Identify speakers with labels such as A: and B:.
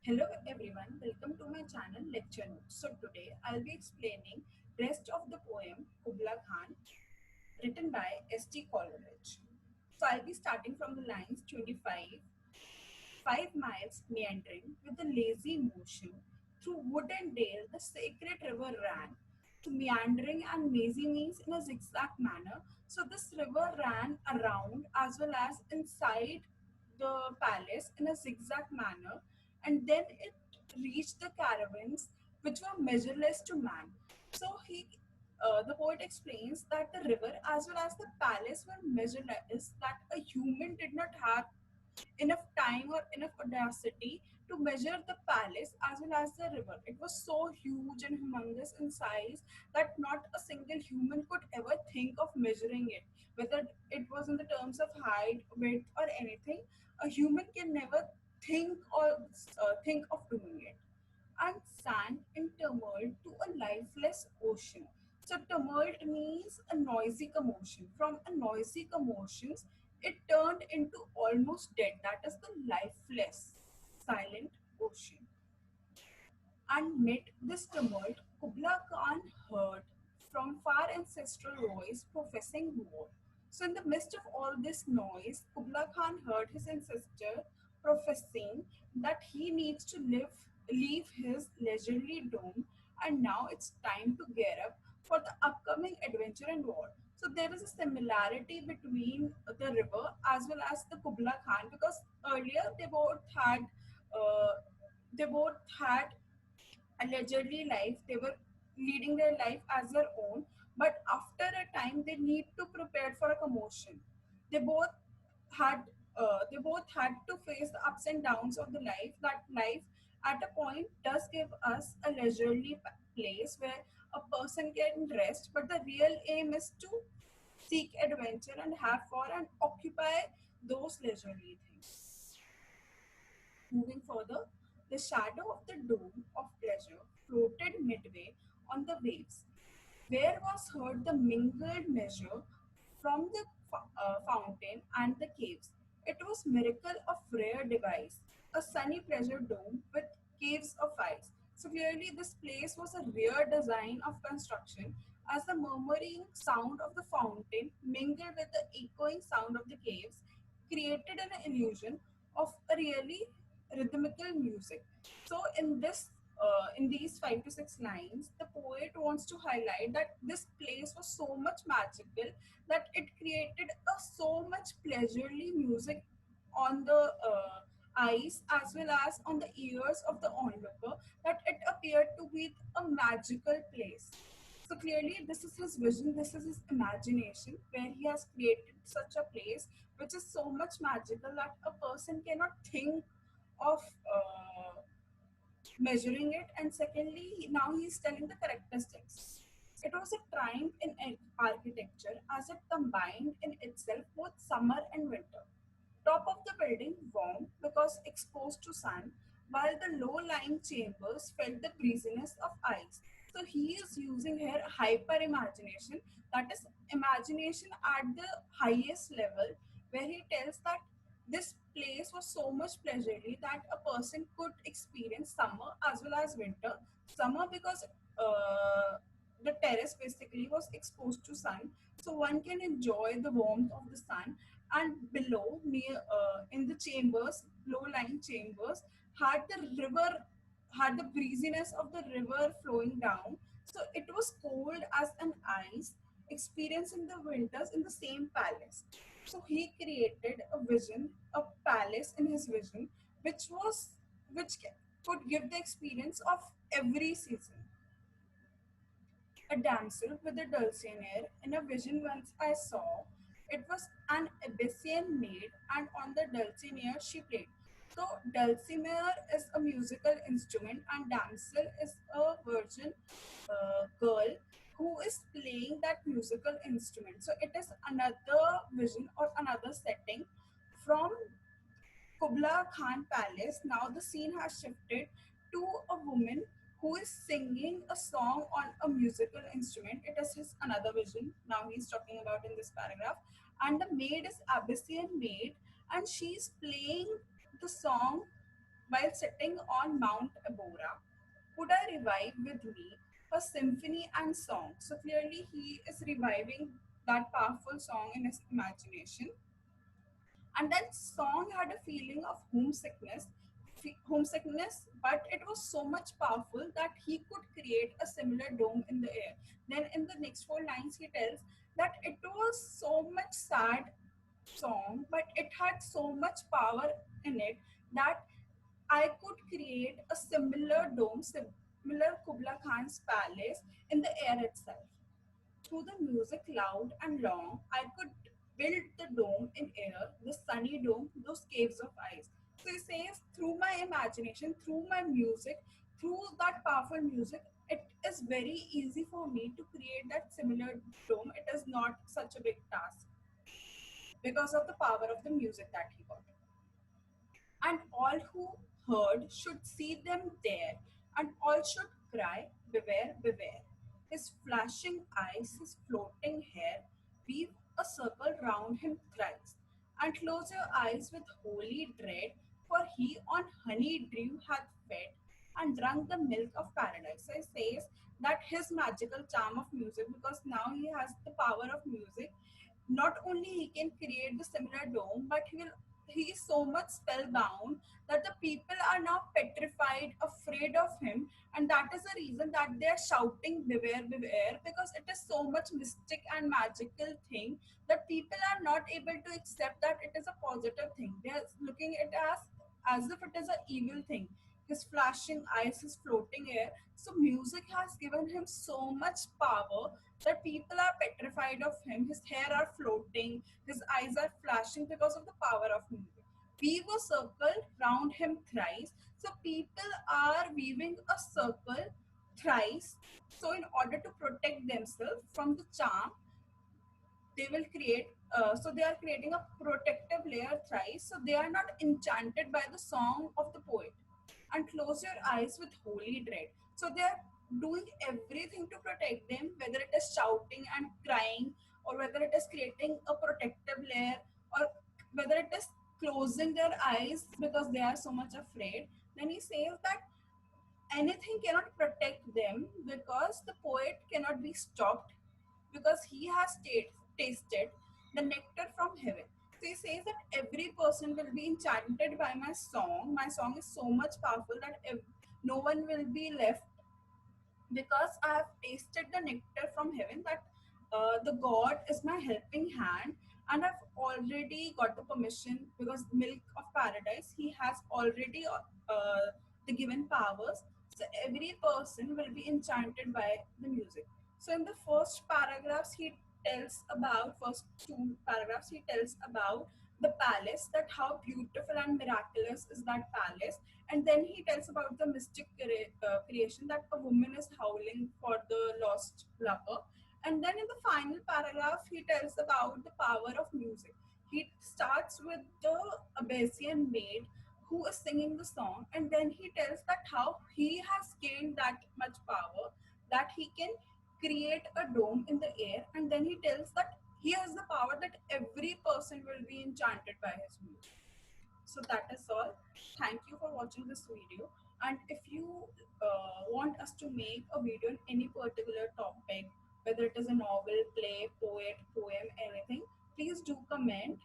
A: Hello everyone, welcome to my channel Lecture Notes. So today I'll be explaining rest of the poem Kubla Khan written by S.T. Coleridge. So I'll be starting from the lines 25. 5 miles meandering with a lazy motion through wood and dale the sacred river ran. So meandering and lazy means in a zigzag manner. So this river ran around as well as inside the palace in a zigzag manner, and then it reached the caravans which were measureless to man. So the poet explains that the river as well as the palace were measureless, that a human did not have enough time or enough audacity to measure the palace as well as the river. It was so huge and humongous in size that not a single human could ever think of measuring it, whether it was in the terms of height, width, or anything. A human can never think of doing it. And sank in tumult to a lifeless ocean. So tumult means a noisy commotion. From a noisy commotions, it turned into almost dead. That is the lifeless, silent ocean. And mid this tumult, Kubla Khan heard from far ancestral voice professing war. So, in the midst of all this noise, Kubla Khan heard his ancestor professing that he needs to leave his leisurely dome, and now it's time to gear up for the upcoming adventure and war. So, there is a similarity between the river as well as the Kubla Khan, because earlier uh, they both had allegedly life. They were leading their life as their own, but after a time they need to prepare for a commotion. They both had they both had to face the ups and downs of the life. That life at a point does give us a leisurely place where a person can rest, but the real aim is to seek adventure and have fun and occupy those leisurely things. Moving further, the shadow of the dome of pleasure floated midway on the waves, where was heard the mingled measure from the fountain and the caves. It was miracle of rare device, a sunny pleasure dome with caves of ice. So clearly this place was a rare design of construction, as the murmuring sound of the fountain mingled with the echoing sound of the caves created an illusion of a really rhythmical music. So in these 5 to 6 lines, the poet wants to highlight that this place was so much magical that it created a so much pleasurely music on the eyes as well as on the ears of the onlooker, that it appeared to be a magical place. So clearly, this is his vision, this is his imagination, where he has created such a place which is so much magical that a person cannot think of measuring it. And secondly, now he is telling the characteristics. It was a triumph in architecture as it combined in itself both summer and winter. Top of the building warm because exposed to sun, while the low-lying chambers felt the breeziness of ice. So he is using here hyper imagination, that is imagination at the highest level, where he tells that this place was so much pleasurable that a person could experience summer as well as winter. Summer because the terrace basically was exposed to sun, so one can enjoy the warmth of the sun. And below, near in the chambers, low-lying chambers, had the river, had the breeziness of the river flowing down. So it was cold as an ice experience in the winters in the same palace. So he created a vision, a palace in his vision, which was which could give the experience of every season. A damsel with a dulcimer in a vision once I saw. It was an Abyssinian maid, and on the dulcimer she played. So, dulcimer is a musical instrument, and damsel is a virgin girl who is playing that musical instrument. So, it is another vision or another setting from Kubla Khan Palace. Now the scene has shifted to a woman who is singing a song on a musical instrument. It is his another vision. Now he's talking about in this paragraph. And the maid is Abyssinian maid, and she's playing the song while sitting on Mount Abora, could I revive with me a symphony and song? So clearly, he is reviving that powerful song in his imagination. And that song had a feeling of homesickness, but it was so much powerful that he could create a similar dome in the air. Then in the next four lines, he tells that it was so much sad song, but it had so much power in it that I could create a similar dome, similar Kubla Khan's palace in the air itself. Through the music loud and long, I could build the dome in air, the sunny dome, those caves of ice. So he says, through my imagination, through my music, through that powerful music, it is very easy for me to create that similar dome. It is not such a big task because of the power of the music that he got. And all who heard should see them there, and all should cry, beware, beware. His flashing eyes, his floating hair, weave a circle round him thrice. And close your eyes with holy dread, for he on honey dew hath fed, and drunk the milk of paradise. So he says that his magical charm of music, because now he has the power of music, not only he can create the similar dome, but he is so much spellbound that the people are now petrified, afraid of him, and that is the reason that they are shouting beware, beware, because it is so much mystic and magical thing that people are not able to accept that it is a positive thing. They are looking at it as if it is an evil thing. His flashing eyes, his floating air. So music has given him so much power that people are petrified of him. His hair are floating, his eyes are flashing because of the power of music. Weave a circle round him thrice. So people are weaving a circle thrice. So in order to protect themselves from the charm, they will create. So they are creating a protective layer thrice. So they are not enchanted by the song of the poet. And close your eyes with holy dread. So they are doing everything to protect them, whether it is shouting and crying, or whether it is creating a protective layer, or whether it is closing their eyes because they are so much afraid. Then he says that anything cannot protect them because the poet cannot be stopped because he has tasted the nectar from heaven. So he says that every person will be enchanted by my song. My song is so much powerful that no one will be left because I have tasted the nectar from heaven, that the God is my helping hand, and I've already got the permission because milk of paradise, he has already the given powers. So every person will be enchanted by the music. So in the first paragraphs, he tells about first two paragraphs, he tells about the palace, that how beautiful and miraculous is that palace, and then he tells about the mystic creation, that a woman is howling for the lost lover. And then in the final paragraph, he tells about the power of music. He starts with the Abyssinian maid who is singing the song, and then he tells that how he has gained that much power that he can create a dome in the air, and then he tells that he has the power that every person will be enchanted by his music. So that is all. Thank you for watching this video. And if you want us to make a video on any particular topic, whether it is a novel, play, poet, poem, anything, please do comment.